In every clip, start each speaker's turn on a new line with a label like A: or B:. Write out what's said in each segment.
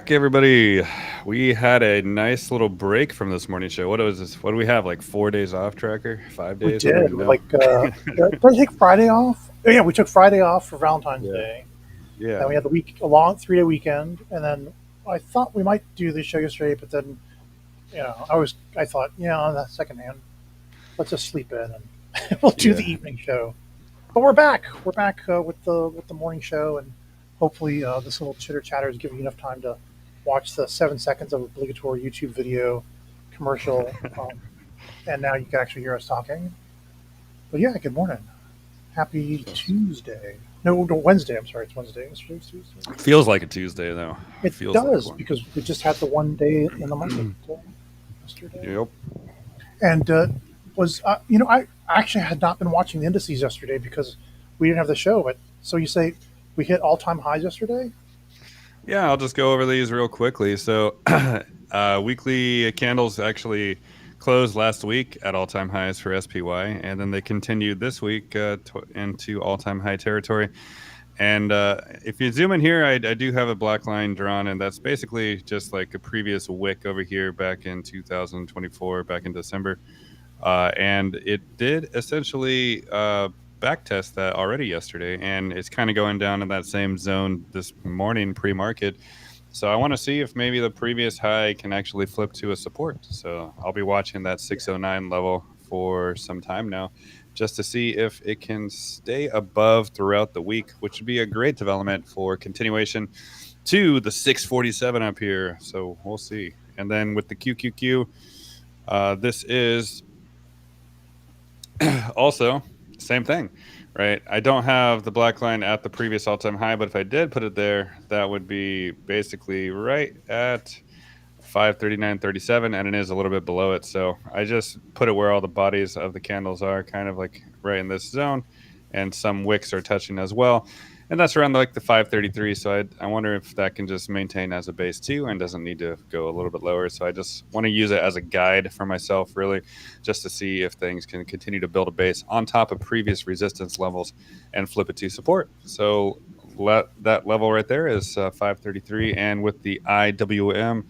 A: Everybody. We had a nice little break from this morning show. What was this? What do we have? Like 4 days off, Tracker? 5 days? I don't
B: We
A: even
B: did.
A: know.
B: Did I take Friday off? Oh, yeah, we took Friday off for Valentine's
A: Yeah.
B: Day. Then
A: Yeah.
B: we had a long 3-day weekend, and then I thought we might do the show yesterday, but then I thought, on the second hand, let's just sleep in and we'll do the
A: Yeah.
B: evening show. But we're back. We're back with the morning show, and hopefully this little chitter chatter is giving you enough time to watch the 7 seconds of obligatory YouTube video commercial, and now you can actually hear us talking. But yeah, good morning. Happy
A: So,
B: Tuesday. No, Wednesday. I'm sorry, it's Wednesday. Yesterday's Tuesday.
A: feels like a Tuesday, though.
B: It
A: Feels like
B: does
A: one.
B: because we just had the one day in the month yesterday.
A: Yep.
B: And I actually had not been watching the indices yesterday because we didn't have the show. But so you say we hit all-time highs yesterday?
A: Yeah, I'll just go over these real quickly. So, weekly candles actually closed last week at all-time highs for SPY, and then they continued this week into all-time high territory. And if you zoom in here, I do have a black line drawn, and that's basically just like a previous wick over here back in 2024, back in December. And it did essentially backtest that already yesterday, and it's kind of going down in that same zone this morning pre-market. So I want to see if maybe the previous high can actually flip to a support. So I'll be watching that 609 level for some time now, just to see if it can stay above throughout the week, which would be a great development for continuation to the 647 up here. So we'll see. And then with the QQQ, this is also same thing, right? I don't have the black line at the previous all-time high, but if I did put it there, that would be basically right at 539.37, and it is a little bit below it. So I just put it where all the bodies of the candles are, kind of like right in this zone, and some wicks are touching as well. And that's around like the 533. So I wonder if that can just maintain as a base too and doesn't need to go a little bit lower. So I just want to use it as a guide for myself, really, just to see if things can continue to build a base on top of previous resistance levels and flip it to support. So that level right there is 533. And with the IWM,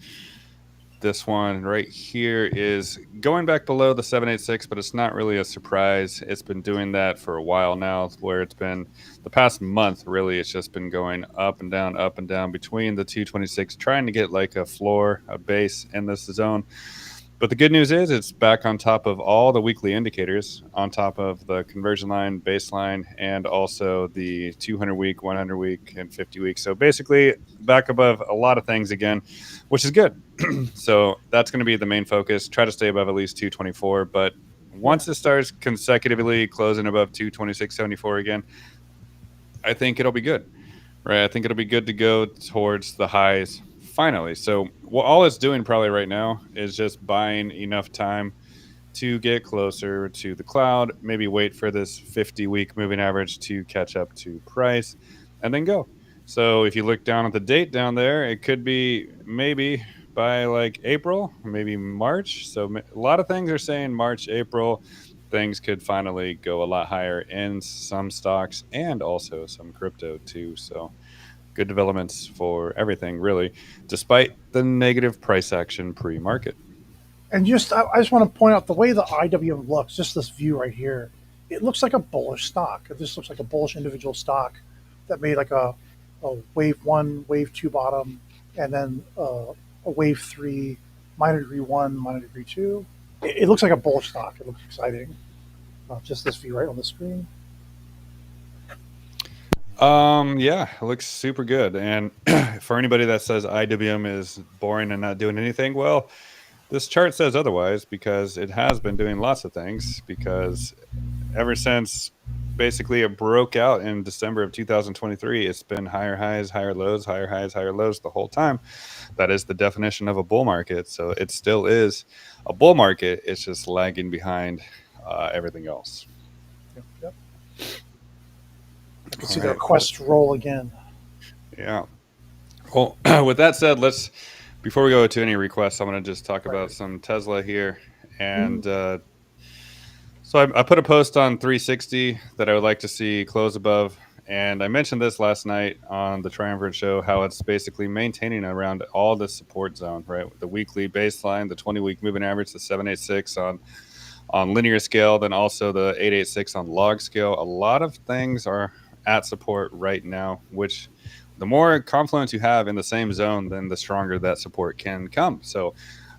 A: this one right here is going back below the 786, but it's not really a surprise. It's been doing that for a while now, where it's been the past month, really, it's just been going up and down between the 226, trying to get like a floor, a base in this zone. But the good news is it's back on top of all the weekly indicators, on top of the conversion line, baseline, and also the 200 week, 100 week, and 50 week. So basically back above a lot of things again, which is good. So that's going to be the main focus. Try to stay above at least 224. But
B: Yeah.
A: once it starts consecutively closing above 226.74 again, I think it'll be good, right? I think it'll be good to go towards the highs finally. So all it's doing probably right now is just buying enough time to get closer to the cloud, maybe wait for this 50-week moving average to catch up to price, and then go. So if you look down at the date down there, it could be maybe by like April, maybe March. So a lot of things are saying March, April, things could finally go a lot higher in some stocks and also some crypto too. So good developments for everything, really, despite the negative price action pre-market.
B: And I just want to point out the way the IWM looks, just this view right here, it looks like a bullish stock. It just looks like a bullish individual stock that made like a wave one, wave two bottom, and then a wave three, minor degree one, minor degree two. It looks like a bullish stock. It looks exciting. Just this view right on the screen.
A: Yeah, it looks super good. And for anybody that says IWM is boring and not doing anything, well, this chart says otherwise because it has been doing lots of things. Because ever since basically it broke out in December of 2023, it's been higher highs, higher lows, higher highs, higher lows the whole time. That is the definition of a bull market. So it still is a bull market. It's just lagging behind everything else.
B: Yep, yep. I can
A: All
B: see the
A: right.
B: request roll again.
A: Yeah. Well, with that said, let's before we go to any requests, I'm going to just talk
B: Right,
A: about
B: right.
A: some Tesla here. And
B: Mm,
A: so I put a post on 360 that I would like to see close above. And I mentioned this last night on the Triumvirate show, how it's basically maintaining around all the support zone, right? The weekly baseline, the 20-week moving average, the 786 on linear scale, then also the 886 on log scale. A lot of things are at support right now, which the more confluence you have in the same zone, then the stronger that support can come. So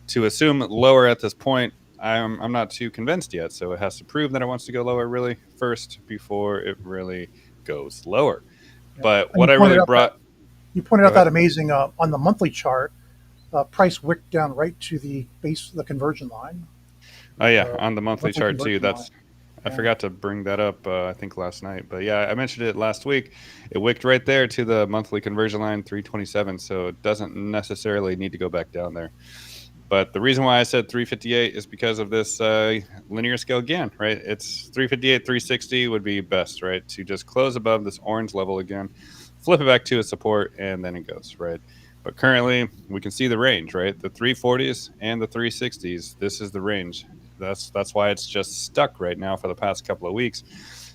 A: to assume lower at this point, I'm not too convinced yet. So it has to prove that it wants to go lower really first before it really goes lower.
B: Yeah.
A: But
B: And
A: what I really brought,
B: you pointed
A: go
B: out that
A: ahead.
B: amazing on the monthly chart, price wicked down right to the conversion line,
A: Oh yeah,
B: the
A: on the monthly
B: monthly
A: chart too.
B: conversion line.
A: That's I
B: Yeah.
A: forgot to bring that up. I think last night, but yeah, I mentioned it last week. It wicked right there to the monthly conversion line, 327. So it doesn't necessarily need to go back down there. But the reason why I said 358 is because of this linear scale again, right? It's 358, 360 would be best, right? To just close above this orange level again, flip it back to a support, and then it goes, right? But currently, we can see the range, right? The 340s and the 360s. This is the range. That's why it's just stuck right now for the past couple of weeks.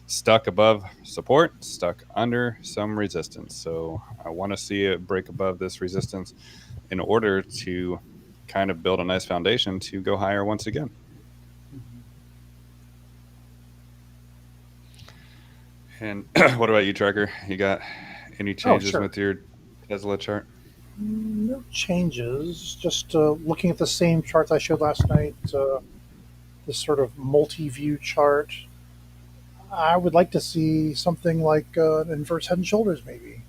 A: Stuck above support, stuck under some resistance. So I want to see it break above this resistance in order to kind of build a nice foundation to go higher once again. And what about you, Tracker? You got any
B: Oh,
A: changes
B: sure.
A: with your Tesla chart?
B: No changes. Just looking at the same charts I showed last night. This sort of multi-view chart. I would like to see something like an inverse head and shoulders, maybe.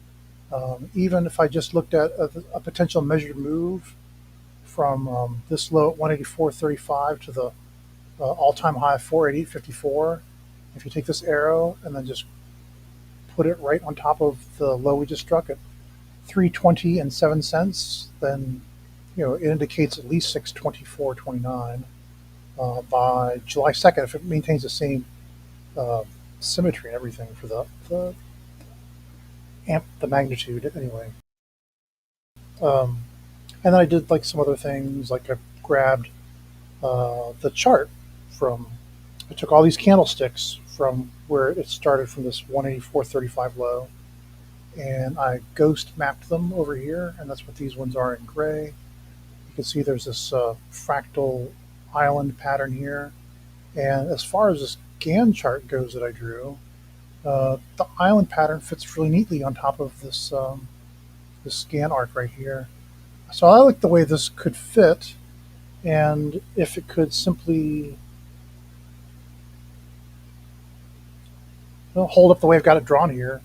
B: Even if I just looked at a potential measured move from this low at 184.35 to the all-time high of 488.54. If you take this arrow and then just put it right on top of the low we just struck at 320 and 7 cents, then it indicates at least 624.29 by July 2nd if it maintains the same uh, symmetry and everything for the magnitude anyway. Um, and then I did like some other things, like I grabbed the chart from. I took all these candlesticks from where it started from this 184.35 low, and I ghost mapped them over here, and that's what these ones are in gray. You can see there's this fractal island pattern here, and as far as this Gann chart goes that I drew, the island pattern fits really neatly on top of this Gann arc right here. So I like the way this could fit, and if it could simply hold up the way I've got it drawn here,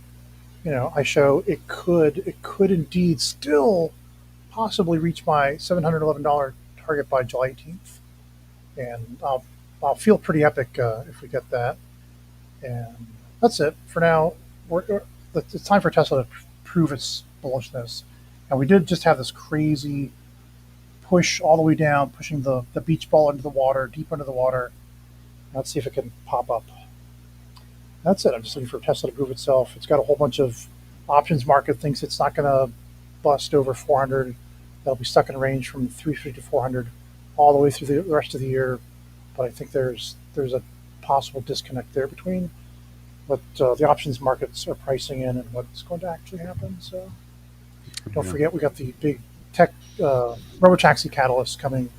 B: I show it could indeed still possibly reach my $711 target by July 18th, and I'll feel pretty epic if we get that. And that's it for now. It's time for Tesla to prove its bullishness, and we did just have this crazy push all the way down, pushing the beach ball into the water, deep under the water. Let's see if it can pop up. That's it. I'm just looking for Tesla to prove itself. It's got a whole bunch of options market thinks it's not going to bust over 400. That'll be stuck in range from 350 to 400 all the way through the rest of the year. But I think there's a possible disconnect there between what the options markets are pricing in and what's going to actually happen. So don't
A: Yeah.
B: forget we got the big tech robotaxi catalyst coming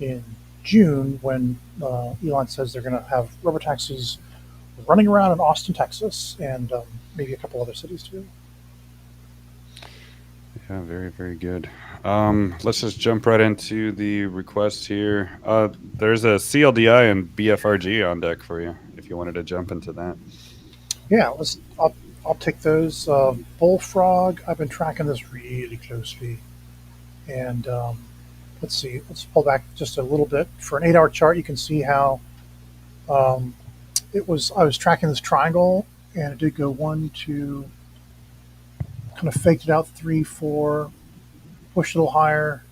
B: in June when Elon says they're going to have robotaxis running around in Austin, Texas, and maybe a couple other cities too.
A: Yeah, very, very good. Let's just jump right into the request here. There's a CLDI and BFRG on deck for you if you wanted to jump into that.
B: Yeah, I'll take those. Bullfrog, I've been tracking this really closely, and let's see. Let's pull back just a little bit for an 8-hour chart. You can see how um, it was. I was tracking this triangle, and it did go 1, 2, kind of faked it out 3, 4, pushed a little higher,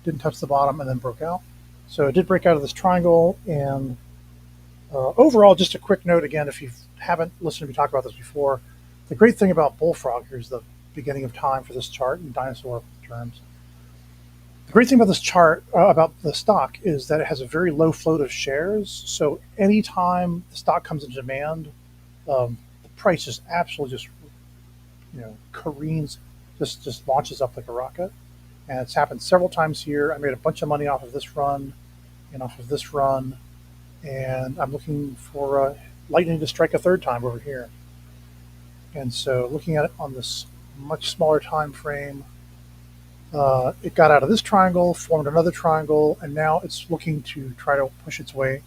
B: didn't touch the bottom, and then broke out. So it did break out of this triangle, and overall, just a quick note again, if you haven't listened to me talk about this before, the great thing about Bullfrog, here's the beginning of time for this chart in dinosaur terms. The great thing about this chart, about the stock, is that it has a very low float of shares. So anytime the stock comes into demand, the price just absolutely just careens, just launches up like a rocket. And it's happened several times here. I made a bunch of money off of this run and off of this run, and I'm looking for lightning to strike a third time over here. And so, looking at it on this much smaller time frame, it got out of this triangle, formed another triangle, and now it's looking to try to push its way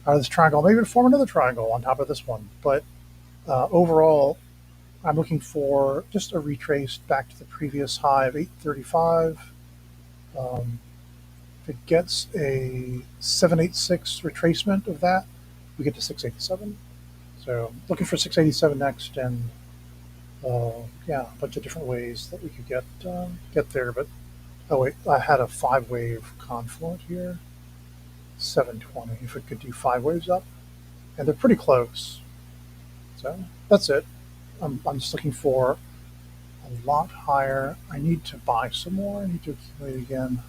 B: out of this triangle, maybe to form another triangle on top of this one. But overall, I'm looking for just a retrace back to the previous high of 835. If it gets a 786 retracement of that, we get to 687. So looking for 687 next, and yeah, a bunch of different ways that we could get there. But oh wait, I had a 5-wave confluent here, 720. If it could do 5 waves up, and they're pretty close. So that's it. I'm just looking for a lot higher. I need to buy some more. I need to accumulate again.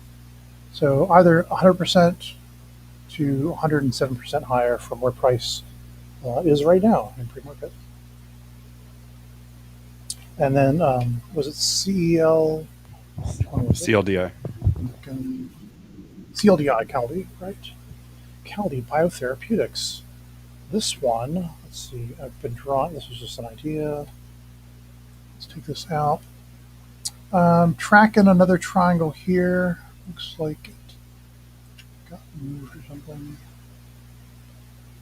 B: So either 100% to 107% higher from where price is right now in pre-market. And then was it CEL?
A: CLDI.
B: CLDI, Caldi, right? Caldi Biotherapeutics. This one, let's see, I've been drawing, this was just an idea. Let's take this out. Tracking another triangle here. Looks like it got moved or something.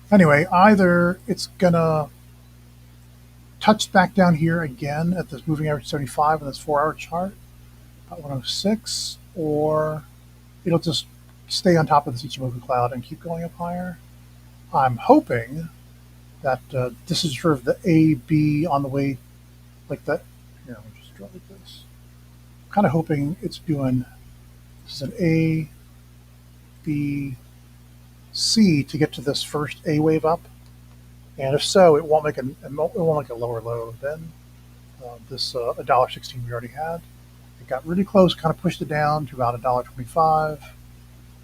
B: Anyway, either it's gonna touch back down here again at this moving average 75 on this 4-hour chart, about 106, or it'll just stay on top of this Ichimoku cloud and keep going up higher. I'm hoping that this is sort of the A, B on the way, like that. Here, let me just draw like this. I'm kind of hoping it's doing, this is an A, B, C to get to this first A wave up. And if so, it won't make a lower low than this $1.16 we already had. It got really close, kind of pushed it down to about $1.25.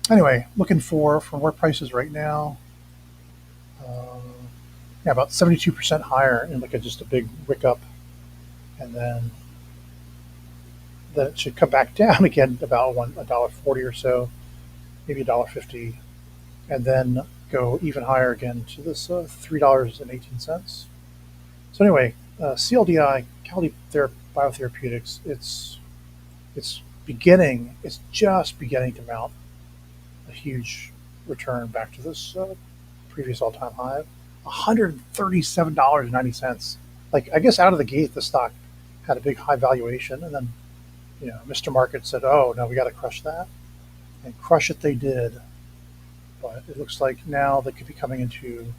B: Anyway, looking for from where price is right now. Yeah, about 72% higher in like just a big wick up, and then it should come back down again about $1.40 or so, maybe $1.50, and then go even higher again to this $3.18. So anyway, CLDI, Caldi Biotherapeutics, it's just beginning to mount a huge return back to this previous all-time high, $137.90. Like, I guess out of the gate, the stock had a big high valuation, and then Mr. Market said, "Oh no, we got to crush that," and crush it they did. But it looks like now they could be coming into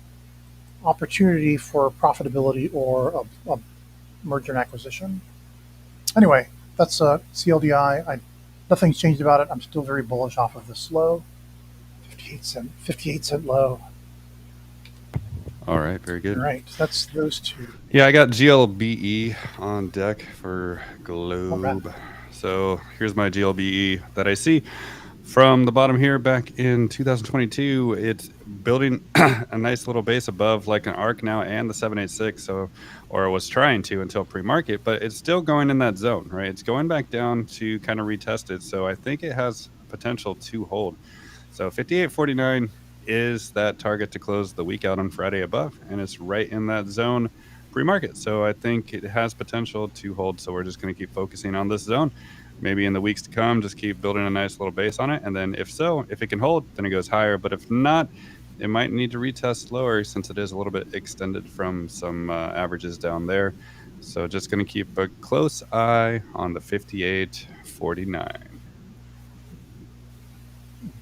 B: opportunity for profitability or a merger and acquisition. Anyway, that's CLDI. Nothing's changed about it. I'm still very bullish off of this low, 58 cent low.
A: All right, very good.
B: All right, that's those two.
A: Yeah, I got GLBE on deck for Globe. So here's my GLBE that I see from the bottom here back in 2022. It's building a nice little base above like an ARK now and the 786. So, or it was trying to until pre-market, but it's still going in that zone, right? It's going back down to kind of retest it. So I think it has potential to hold. So 58.49 is that target to close the week out on Friday above, and it's right in that zone pre-market. So I think it has potential to hold. So we're just going to keep focusing on this zone. Maybe in the weeks to come, just keep building a nice little base on it. And then if it can hold, then it goes higher. But if not, it might need to retest lower since it is a little bit extended from some averages down there. So just going to keep a close eye on the 58.49.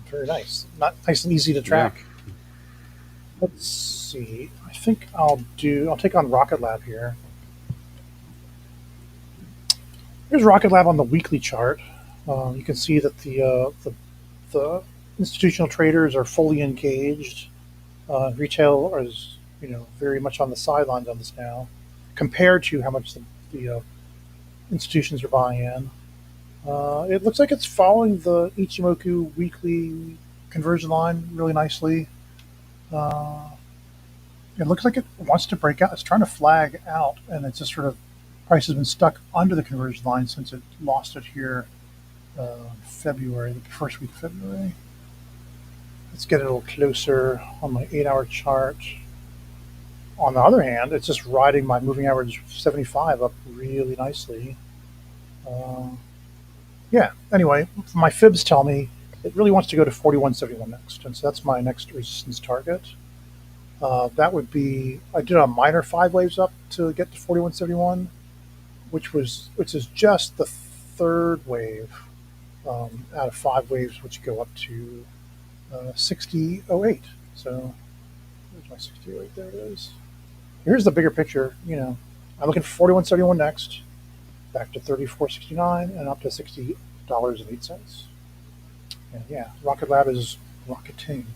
B: Very nice. Not nice and easy to track. Yeah. Let's see. I think I'll take on Rocket Lab here. Here's Rocket Lab on the weekly chart. You can see that the institutional traders are fully engaged. Retail is very much on the sidelines on this now, compared to how much the institutions are buying in. It looks like it's following the Ichimoku weekly conversion line really nicely. It looks like it wants to break out. It's trying to flag out, and it's just sort of Price has been stuck under the conversion line since it lost it here February, the first week of February. Let's get a little closer on my 8-hour chart. On the other hand, it's just riding my moving average 75 up really nicely. Yeah, anyway, my fibs tell me it really wants to go to 41.71 next, and so that's my next resistance target. That would be, I did a minor 5 waves up to get to 41.71, which is just the third wave out of 5 waves, which go up to 60.08. So where's my 60.08? There it is. Here's the bigger picture. I'm looking for 41.71 next, back to 34.69, and up to $60.08. And yeah, Rocket Lab is rocketing.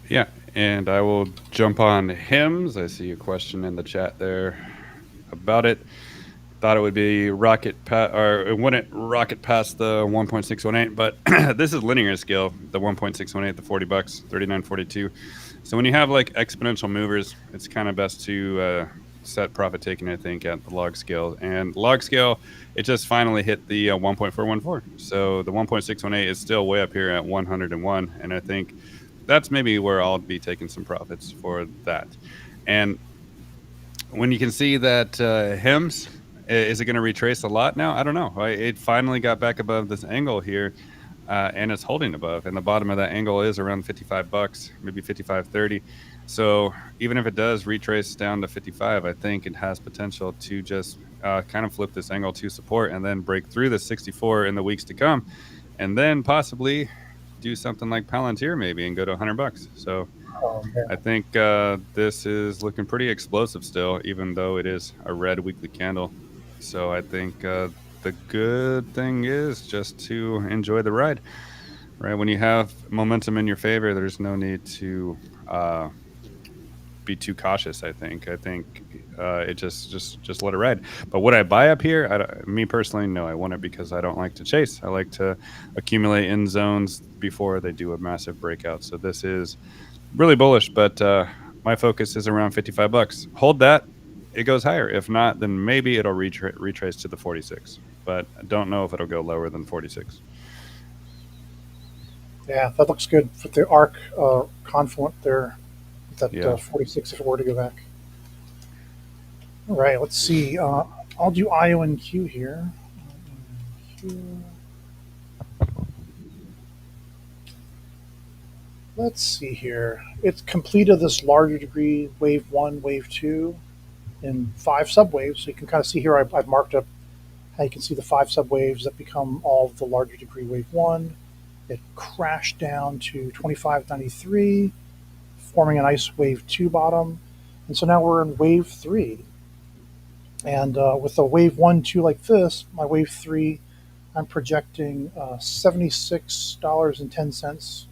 A: Yeah, and I will jump on HIMS. I see a question in the chat there about it. Thought it would be or it wouldn't rocket past the 1.618, but this is linear scale, the 1.618, the $40, 39.42. So when you have like exponential movers, it's kind of best to set profit taking, I think, at the log scale. And log scale, it just finally hit the 1.414. So the 1.618 is still way up here at 101, and I think that's maybe where I'll be taking some profits for that. And when you can see that HIMS, is it going to retrace a lot now? I don't know. It finally got back above this angle here, and it's holding above. And the bottom of that angle is around $55, maybe 55.30. So even if it does retrace down to 55, I think it has potential to just kind of flip this angle to support and then break through the 64 in the weeks to come, and then possibly do something like Palantir maybe and go to $100. So I think this is looking pretty explosive still, even though it is a red weekly candle. So I think the good thing is just to enjoy the ride, right? When you have momentum in your favor, there's no need to be too cautious. I think it just let it ride. But would I buy up here? Me personally, no. I want it because I don't like to chase. I like to accumulate in zones before they do a massive breakout. So this is really bullish, but my focus is around $55. Hold that. It goes higher. If not, then maybe it'll retrace to the 46. But I don't know if it'll go lower than 46.
B: Yeah, that looks good for the ARK confluent there. That
A: Yeah.
B: 46 if it were to go back. All right, let's see. I'll do IONQ here. IONQ. Let's see here. It's completed this larger degree wave 1, wave 2 in 5 subwaves. So you can kind of see here I've marked up how you can see the 5 subwaves that become all of the larger degree wave 1. It crashed down to 25.93, forming a nice wave 2 bottom. And so now we're in wave 3. And with a wave 1, 2 like this, my wave 3, I'm projecting $76.10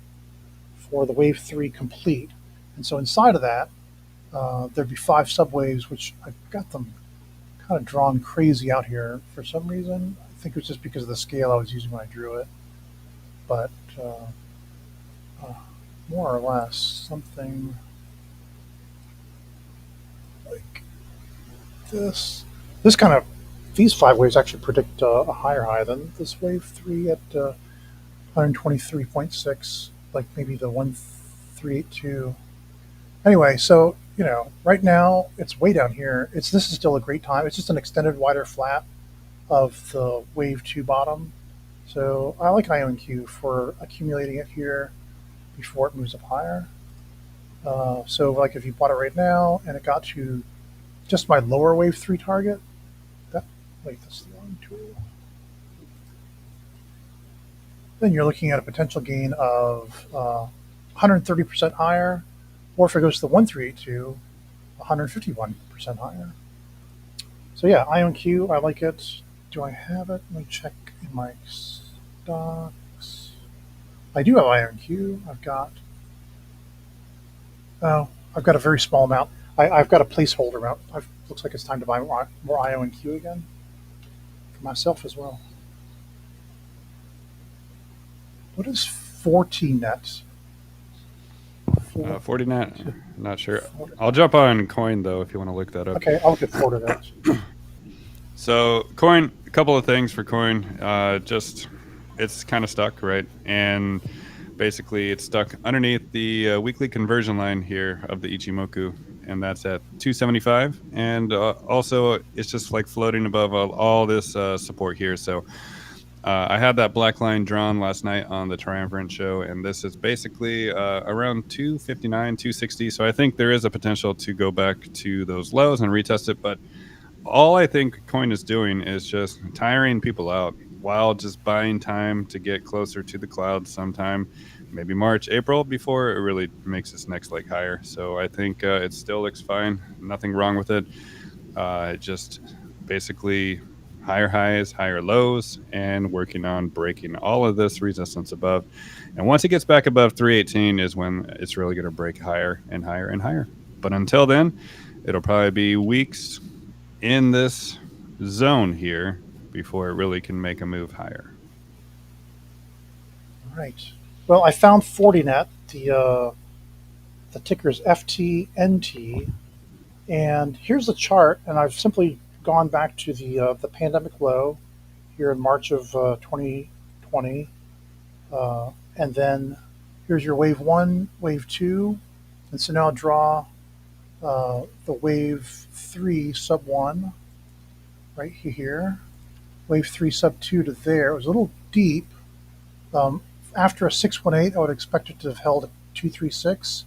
B: for the wave 3 complete. And so inside of that, there'd be 5 subwaves, which I've got them kind of drawn crazy out here for some reason. I think it was just because of the scale I was using when I drew it. But more or less something like this. These 5 waves actually predict a higher high than this wave 3 at 123.6, like maybe the 1382. Anyway, so right now it's way down here. This is still a great time. It's just an extended wider flat of the wave 2 bottom. So I like IONQ for accumulating it here before it moves up higher. So like if you bought it right now and it got to just my lower wave 3 target, that's the wrong tool. Then you're looking at a potential gain of 130% higher, or if it goes to the 1382, 151% higher. So yeah, IONQ, I like it. Do I have it? Let me check in my stocks. I do have IONQ. I've got a very small amount. I've got a placeholder amount. Looks like it's time to buy more IONQ again for myself as well. What is 40 net?
A: 49, not sure.
B: 40.
A: I'll jump on coin though if you want to look that up.
B: Okay, I'll get Florida next.
A: So coin, a couple of things for coin. Just it's kind of stuck, right? And basically it's stuck underneath the weekly conversion line here of the Ichimoku, and that's at 275. And also it's just like floating above all this support here. So I had that black line drawn last night on the Triumvirate show, and this is basically around 259, 260. So I think there is a potential to go back to those lows and retest it. But all I think coin is doing is just tiring people out while just buying time to get closer to the clouds sometime, maybe March, April, before it really makes its next leg higher. So I think it still looks fine. Nothing wrong with it. It just basically higher highs, higher lows, and working on breaking all of this resistance above. And once it gets back above 318 is when it's really going to break higher and higher and higher. But until then, it'll probably be weeks in this zone here before it really can make a move higher.
B: All right. Well, I found 40net. The ticker is FTNT, and here's the chart. And I've simply gone back to the pandemic low here in March of 2020, and then here's your wave one, wave two, and so now draw the wave three sub one right here, wave three sub two to there. It was a little deep. After a 618, I would expect it to have held at 236.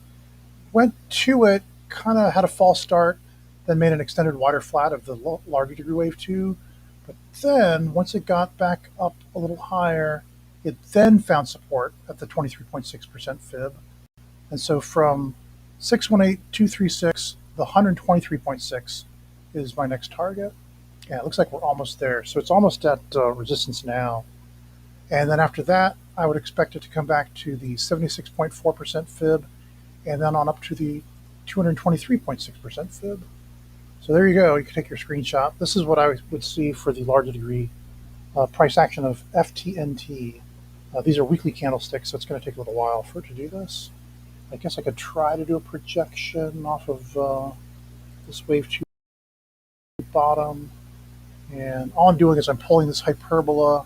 B: Went to it, kind of had a false start, then made an extended wider flat of the larger degree wave two. But then, once it got back up a little higher, it then found support at the 23.6% fib. And so from 618, 236, the 123.6 is my next target. Yeah, it looks like we're almost there. So it's almost at resistance now. And then after that, I would expect it to come back to the 76.4% fib, and then on up to the 223.6% fib. So there you go. You can take your screenshot. This is what I would see for the larger degree price action of FTNT. These are weekly candlesticks, so it's going to take a little while for it to do this. I guess I could try to do a projection off of this wave 2 bottom. And all I'm doing is I'm pulling this hyperbola.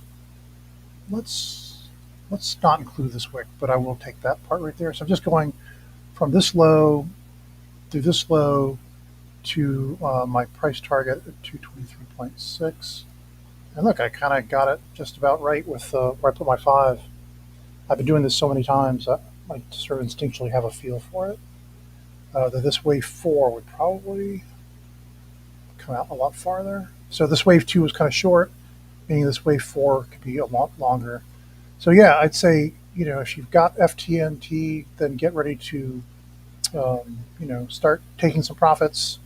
B: Let's not include this wick, but I will take that part right there. So I'm just going from this low through this low to my price target at 223.6. And look, I kind of got it just about right with where I put my 5. I've been doing this so many times, I sort of instinctually have a feel for it. That this wave 4 would probably come out a lot farther. So this wave 2 was kind of short, meaning this wave 4 could be a lot longer. So yeah, I'd say, if you've got FTNT, then get ready to, start taking some profits,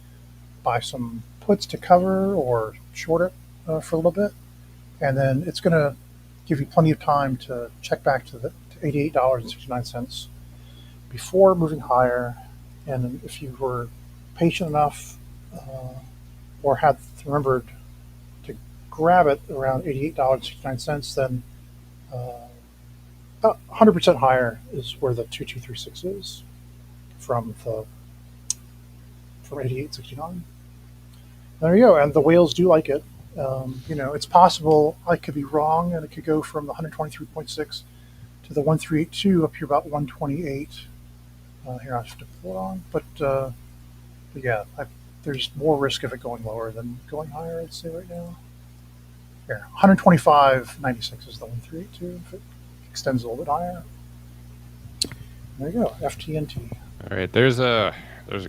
B: buy some puts to cover or short it for a little bit. And then it's going to give you plenty of time to check back to $88.69 before moving higher. And if you were patient enough or had remembered to grab it around $88.69, then 100% higher is where the 2236 is from 88.69. There you go, and the whales do like it. It's possible I could be wrong, and it could go from the 123.6 to the 1382 up here about 128. Here I have to pull it on, but yeah, there's more risk of it going lower than going higher, I'd say right now. Here, 125.96 is the 1382 if it extends a little bit higher. There you go, FTNT.
C: All right, there's a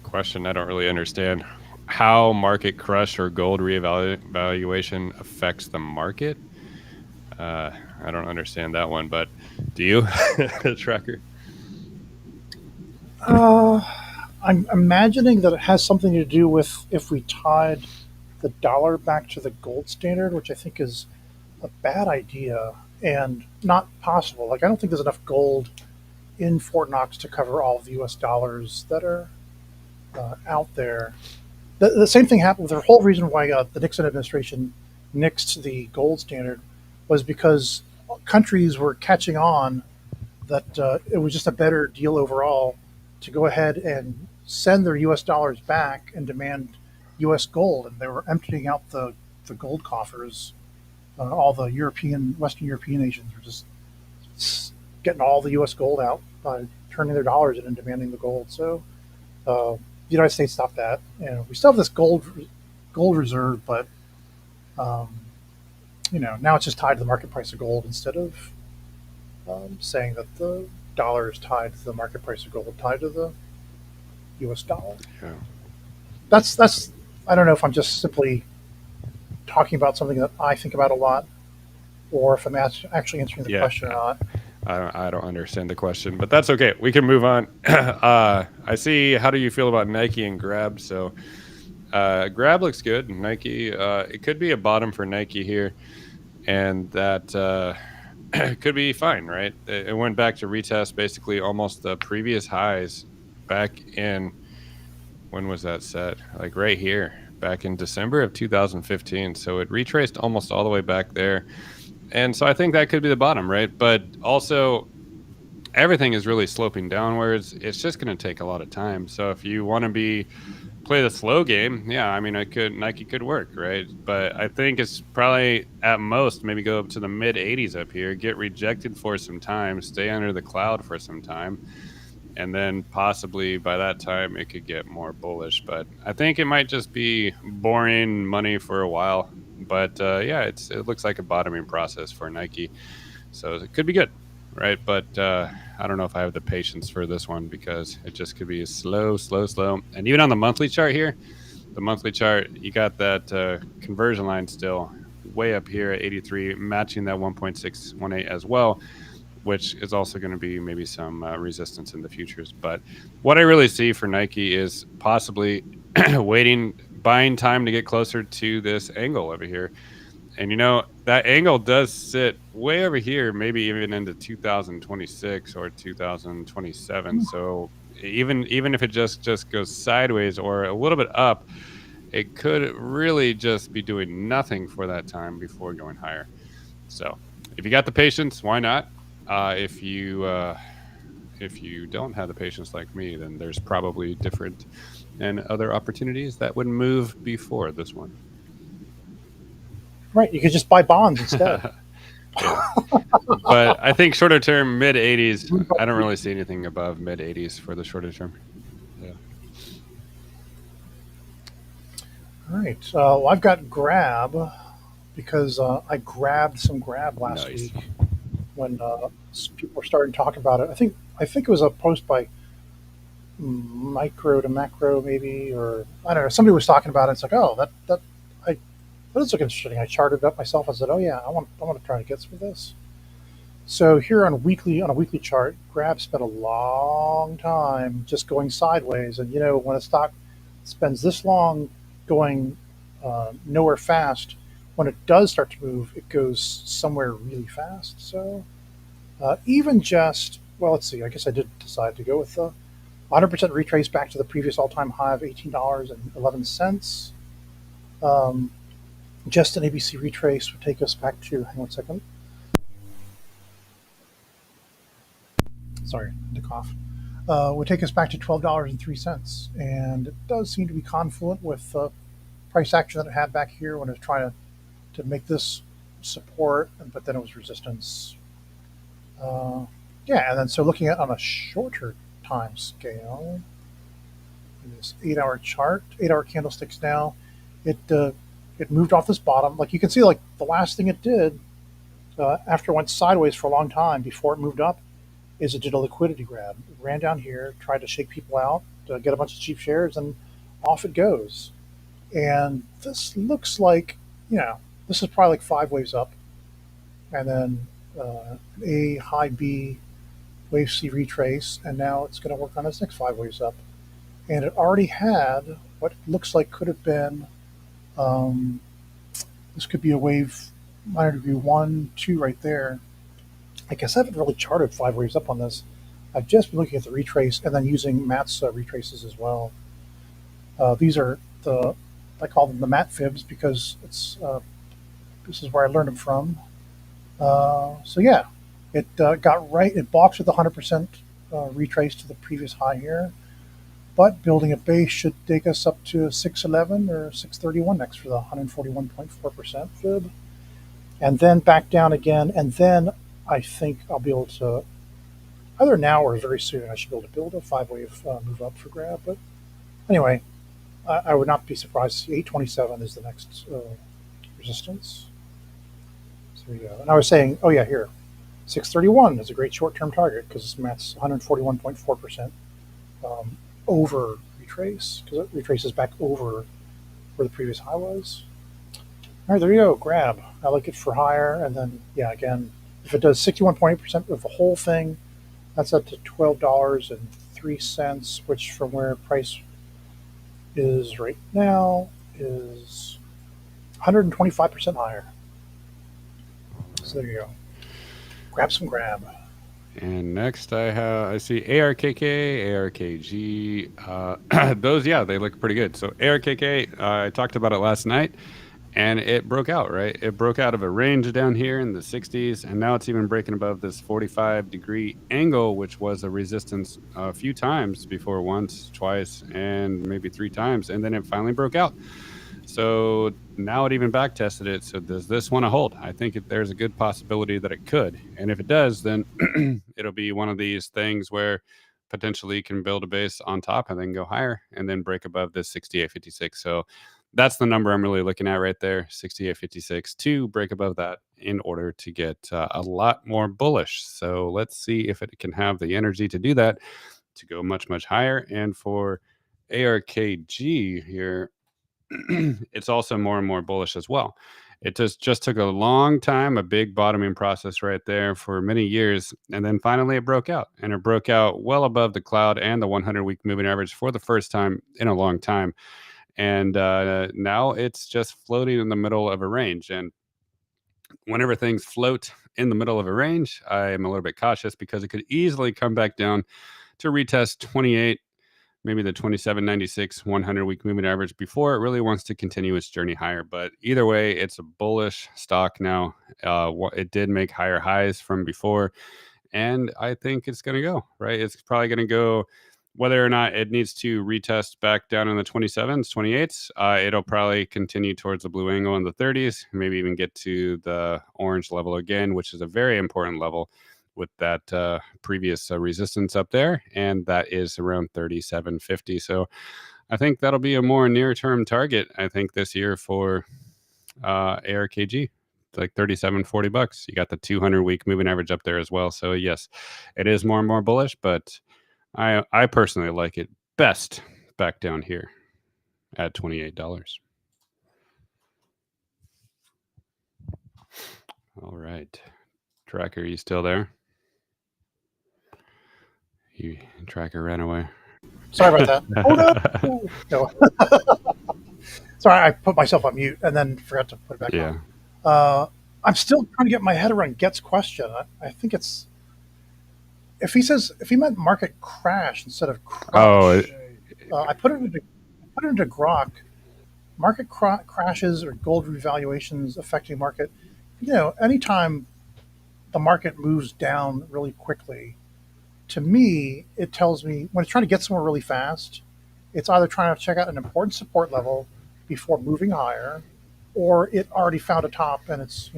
C: question I don't really understand. How market crush or gold reevaluation affects the market? I don't understand that one, but do you, Tracker?
B: I'm imagining that it has something to do with if we tied the dollar back to the gold standard, which I think is a bad idea and not possible. Like, I don't think there's enough gold in Fort Knox to cover all of the US dollars that are out there. The same thing happened. The whole reason why the Nixon administration nixed the gold standard was because countries were catching on that it was just a better deal overall to go ahead and send their U.S. dollars back and demand U.S. gold, and they were emptying out the gold coffers. All the Western European nations were just getting all the U.S. gold out by turning their dollars in and demanding the gold. So the United States stopped that, and we still have this gold reserve, but now it's just tied to the market price of gold instead of saying that the dollar is tied to the market price of gold, tied to the U.S. dollar.
C: Yeah.
B: That's. I don't know if I'm just simply talking about something that I think about a lot, or if I'm actually answering the question or not.
C: I don't understand the question, but that's okay. We can move on. I see. How do you feel about Nike and Grab? So Grab looks good. Nike, it could be a bottom for Nike here, and that could be fine, right? It went back to retest basically almost the previous highs back in, when was that set? Like right here, back in December of 2015. So it retraced almost all the way back there. And so I think that could be the bottom, right? But also everything is really sloping downwards. It's just going to take a lot of time. So if you want to play the slow game, yeah, I mean, Nike could work, right? But I think it's probably at most maybe go up to the mid 80s up here, get rejected for some time, stay under the cloud for some time, and then possibly by that time it could get more bullish. But I think it might just be boring money for a while. But yeah, it looks like a bottoming process for Nike, so it could be good, right? But I don't know if I have the patience for this one because it just could be slow. And even on the monthly chart here, the monthly chart, you got that conversion line still way up here at 83, matching that 1.618 as well, which is also going to be maybe some resistance in the futures. But what I really see for Nike is possibly buying time to get closer to this angle over here. And that angle does sit way over here, maybe even into 2026 or 2027. So even if it just goes sideways or a little bit up, it could really just be doing nothing for that time before going higher. So if you got the patience, why not? If you don't have the patience like me, then there's probably different and other opportunities that would move before this one.
B: Right, you could just buy bonds instead.
C: But I think shorter term, mid 80s, I don't really see anything above mid 80s for the shorter term. Yeah.
B: All right, well, I've got Grab because I grabbed some Grab last week when people were starting to talk about it. I think it was a post by Micro to Macro, maybe, or I don't know. Somebody was talking about it. It's like, oh, that looks interesting. I charted it up myself. I said, oh yeah, I want to try to get some of this. So here on a weekly chart, Grab spent a long time just going sideways, and when a stock spends this long going nowhere fast, when it does start to move, it goes somewhere really fast. So even just, well, let's see. I guess I did decide to go with the 100% retrace back to the previous all-time high of $18.11. Just an ABC retrace would take us back to, hang on one second. Sorry, the cough. Would take us back to $12.03. And it does seem to be confluent with price action that it had back here when it was trying to make this support, but then it was resistance. Yeah, and then so looking at on a shorter time scale, this 8-hour chart, 8-hour candlesticks now, it moved off this bottom. Like you can see, like the last thing it did after it went sideways for a long time before it moved up is it did a liquidity grab. It ran down here, tried to shake people out, to get a bunch of cheap shares, and off it goes. And this looks like, this is probably like 5 waves up, and then A, high B, wave C retrace, and now it's going to work on its next 5 waves up. And it already had what looks like could have been, this could be a wave minor degree 1, 2 right there. I guess I haven't really charted 5 waves up on this. I've just been looking at the retrace and then using Matt's retraces as well. These are I call them the Matt fibs because this is where I learned them from. So yeah, it got right. It boxed with the 100% retrace to the previous high here. But building a base should take us up to 611 or 631 next for the 141.4% fib. And then back down again. And then I think I'll be able to, either now or very soon, I should be able to build a 5-wave move up for grab. But anyway, I would not be surprised to see 827 is the next resistance. So there you go. And I was saying, oh yeah, here, 631 is a great short-term target because that's 141.4% over retrace, because it retraces back over where the previous high was. All right, there you go, grab. I like it for higher, and then, yeah, again, if it does 61.8% of the whole thing, that's up to $12.03, which from where price is right now is 125% higher. So there you go. Grab some grab.
C: And next I see ARKK, ARKG. Those, yeah, they look pretty good. So ARKK, I talked about it last night, and it broke out, right? It broke out of a range down here in the 60s, and now it's even breaking above this 45-degree angle, which was a resistance a few times before, once, twice, and maybe 3 times, and then it finally broke out. So now it even back tested it. So does this want to hold? I think there's a good possibility that it could. And if it does, then it'll be one of these things where potentially you can build a base on top and then go higher and then break above this 68.56. So that's the number I'm really looking at right there, 68.56, to break above that in order to get a lot more bullish. So let's see if it can have the energy to do that, to go much, much higher. And for ARKG here, it's also more and more bullish as well. It just took a long time, a big bottoming process right there for many years, and then finally it broke out, and it broke out well above the cloud and the 100-week moving average for the first time in a long time. And now it's just floating in the middle of a range. And whenever things float in the middle of a range, I am a little bit cautious because it could easily come back down to retest 28, maybe the 27.96 100-week moving average before it really wants to continue its journey higher. But either way, it's a bullish stock now. It did make higher highs from before, and I think it's going to go, right? It's probably going to go, whether or not it needs to retest back down in the 27s, 28s, it'll probably continue towards the blue angle in the 30s, maybe even get to the orange level again, which is a very important level with that previous resistance up there, and that is around 37.50. So I think that'll be a more near-term target, I think, this year for ARKG. It's like $37-40. You got the 200-week moving average up there as well. So yes, it is more and more bullish, but I personally like it best back down here at $28. All right. Tracker, you still there? You Tracker ran away.
B: Sorry about that. Oh no! Sorry, I put myself on mute and then forgot to put it back
C: Yeah.
B: on. I'm still trying to get my head around Get's question. I think it's, if he meant market crash instead of crush. I put it into Grok. Market crashes or gold revaluations affecting market. Anytime the market moves down really quickly, to me, it tells me when it's trying to get somewhere really fast, it's either trying to check out an important support level before moving higher, or it already found a top and it's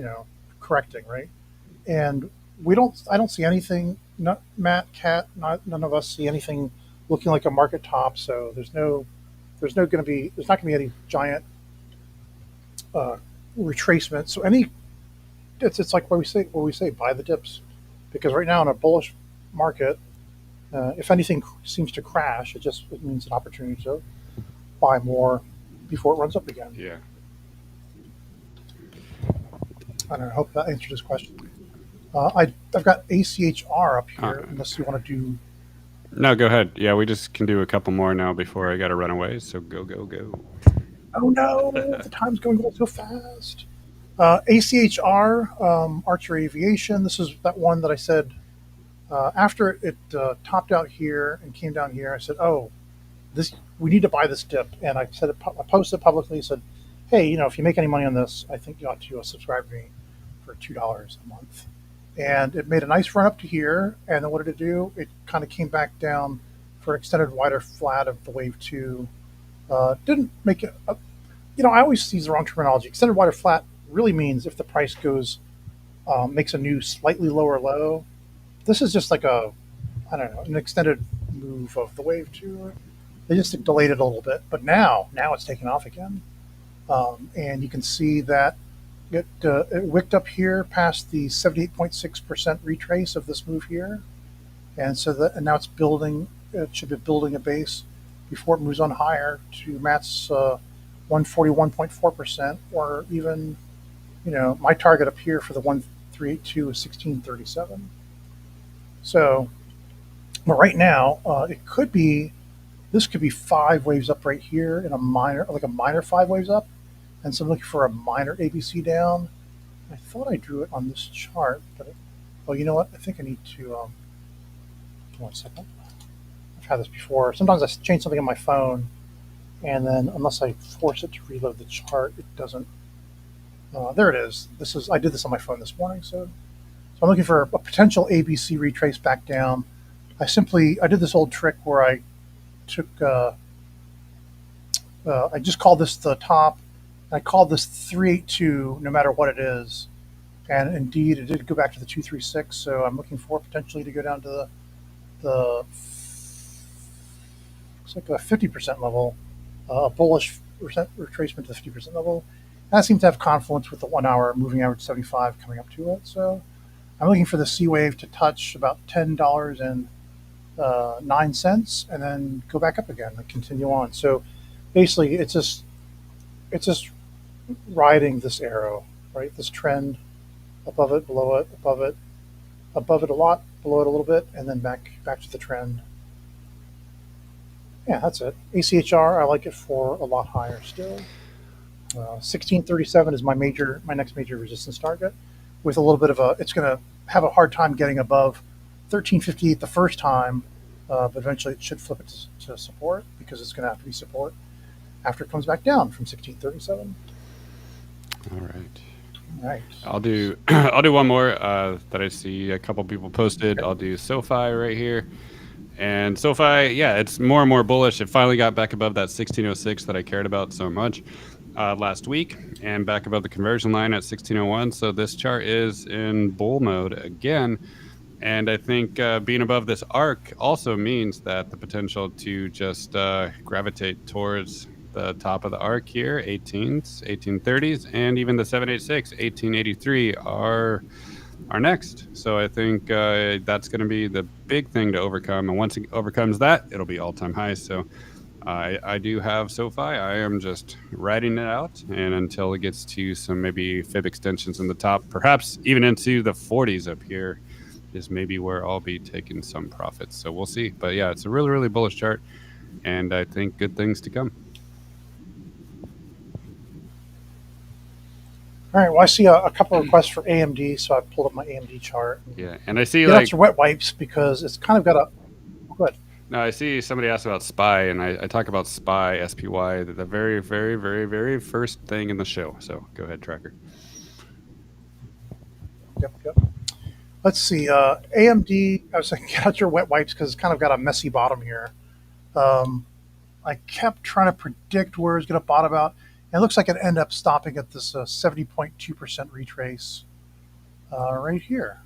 B: correcting, right? And I don't see anything. Matt, Cat, none of us see anything looking like a market top. So there's not going to be any giant retracement. So it's like what we say, buy the dips, because right now in a bullish market, if anything seems to crash, it means an opportunity to buy more before it runs up again.
C: Yeah.
B: I don't know. I hope that answered his question. I've got ACHR up here, unless you want to do.
C: No, go ahead. Yeah, we just can do a couple more now before I got to run away. So go.
B: Oh no, the time's going so fast. ACHR, Archer Aviation. This is that one that I said after it topped out here and came down here. I said, "Oh, we need to buy this dip." And I said, I posted publicly. Said, "Hey, if you make any money on this, I think you ought to subscribe to me for $2 a month." and it made a nice run up to here. And then what did it do? It kind of came back down for an extended wider flat of the wave two. Didn't make it. I always use the wrong terminology. Extended wider flat really means if the price goes makes a new slightly lower low. This is just like an extended move of the wave two. They just delayed it a little bit, but now it's taking off again, and you can see that it wicked up here past the 78.6% retrace of this move here, and now it's building. It should be building a base before it moves on higher to Matt's 141.4%, or even my target up here for the 1382 is 1637. So, but right now this could be 5 waves up right here in a minor 5 waves up, and so I'm looking for a minor ABC down. I thought I drew it on this chart, but you know what? I think I need to. 1 second. I've had this before. Sometimes I change something on my phone, and then unless I force it to reload the chart, it doesn't. There it is. I did this on my phone this morning, so I'm looking for a potential ABC retrace back down. I did this old trick where I took. I just called this the top. I called this 382 no matter what it is, and indeed it did go back to the 236. So I'm looking for potentially to go down to the looks like a 50% level, a bullish retracement to the 50% level. That seems to have confluence with the 1 hour moving average 75 coming up to it. So I'm looking for the C wave to touch about $10.09 and then go back up again and continue on. So basically, it's just riding this arrow, right? This trend above it, below it, above it a lot, below it a little bit, and then back to the trend. Yeah, that's it. ACHR, I like it for a lot higher still. 1637 is my next major resistance target, with a little bit of it's going to have a hard time getting above 1358 the first time, but eventually it should flip it to support, because it's going to have to be support after it comes back down from 1637.
C: All right.
B: All right.
C: I'll do one more that I see a couple people posted. I'll do SOFI right here. And SOFI, yeah, it's more and more bullish. It finally got back above that 1606 that I cared about so much last week, and back above the conversion line at 1601. So this chart is in bull mode again. And I think being above this arc also means that the potential to just gravitate towards the top of the arc here, 18s, 1830s, and even the 786, 1883 are next. So I think that's going to be the big thing to overcome. And once it overcomes that, it'll be all-time highs. So I do have SOFI. I am just riding it out, and until it gets to some maybe fib extensions in the top, perhaps even into the 40s up here, is maybe where I'll be taking some profits. So we'll see. But yeah, it's a really, really bullish chart, and I think good things to come.
B: All right. Well, I see a couple of requests for AMD, so I pulled up my AMD chart.
C: Yeah, and I see
B: Get out your wet wipes, because it's kind of got a. Good.
C: No, I see somebody asked about SPY, and I talk about SPY, SPY, the very, very, very, very first thing in the show. So go ahead, Tracker.
B: Yep. Let's see. AMD, I was saying get out your wet wipes, because it's kind of got a messy bottom here. I kept trying to predict where it's going to bottom out. And it looks like it ended up stopping at this 70.2% retrace right here.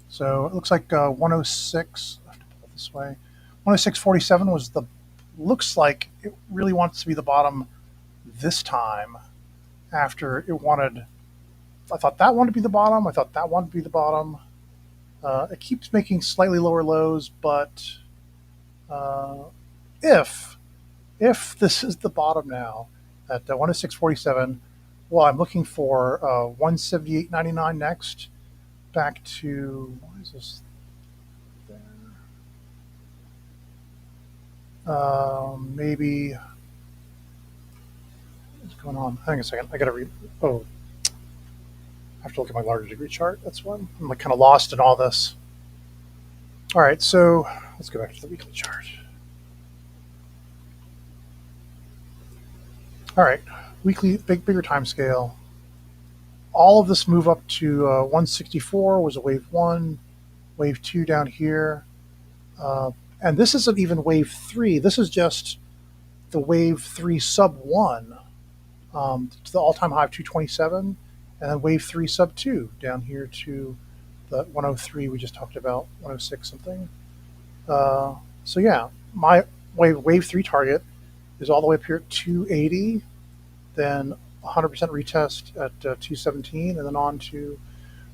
B: So it looks like 106. I have to pull it this way. 106.47 looks like it really wants to be the bottom this time. After it wanted, I thought that one to be the bottom. I thought that one to be the bottom. It keeps making slightly lower lows, but if this is the bottom now at 106.47, well, I'm looking for 178.99 next. Back to, what is this? There. Maybe. What's going on? Hang on a second. I got to read. Oh, I have to look at my larger degree chart. That's one. I'm like kind of lost in all this. All right, so let's go back to the weekly chart. All right, weekly, bigger time scale. all of this move up to 164 was a wave one, wave two down here. And this isn't even wave three. This is just the wave three sub one to the all-time high of 227, and then wave three sub two down here to the 103 we just talked about, 106 something. So yeah, my wave three target is all the way up here at 280, then 100% retest at 217, and then on to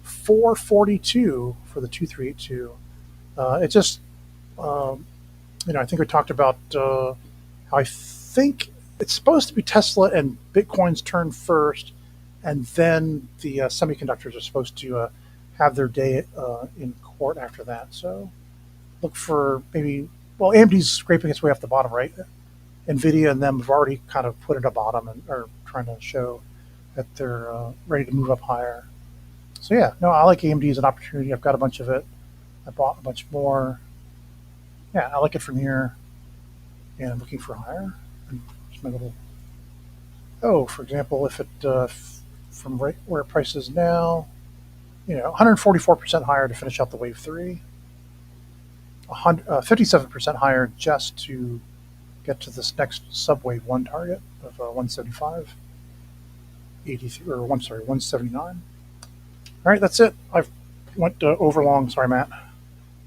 B: 442 for the 2382. It just, I think we talked about how I think it's supposed to be Tesla and Bitcoin's turn first, and then the semiconductors are supposed to have their day in court after that. So look for maybe, well, AMD's scraping its way off the bottom, right? NVIDIA and them have already kind of put it at a bottom and are trying to show that they're ready to move up higher. So yeah, no, I like AMD as an opportunity. I've got a bunch of it. I bought a bunch more. Yeah, I like it from here, and I'm looking for higher. And my little, for example, if it from right where price is now, 144% higher to finish out the wave three, 57% higher just to get to this next subwave one target of 175, 83, or 179. All right, that's it. I've went over long. Sorry, Matt.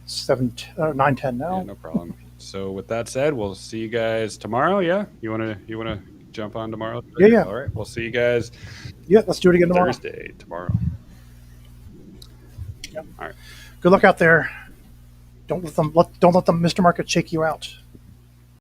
B: 9:10 now.
C: Yeah, no problem. So with that said, we'll see you guys tomorrow. Yeah, you wanna jump on tomorrow?
B: Yeah.
C: All right, we'll see you guys.
B: Yeah, let's do it again tomorrow.
C: Thursday tomorrow.
B: Yep.
C: All right.
B: Good luck out there. Don't let them Mr. Market shake you out.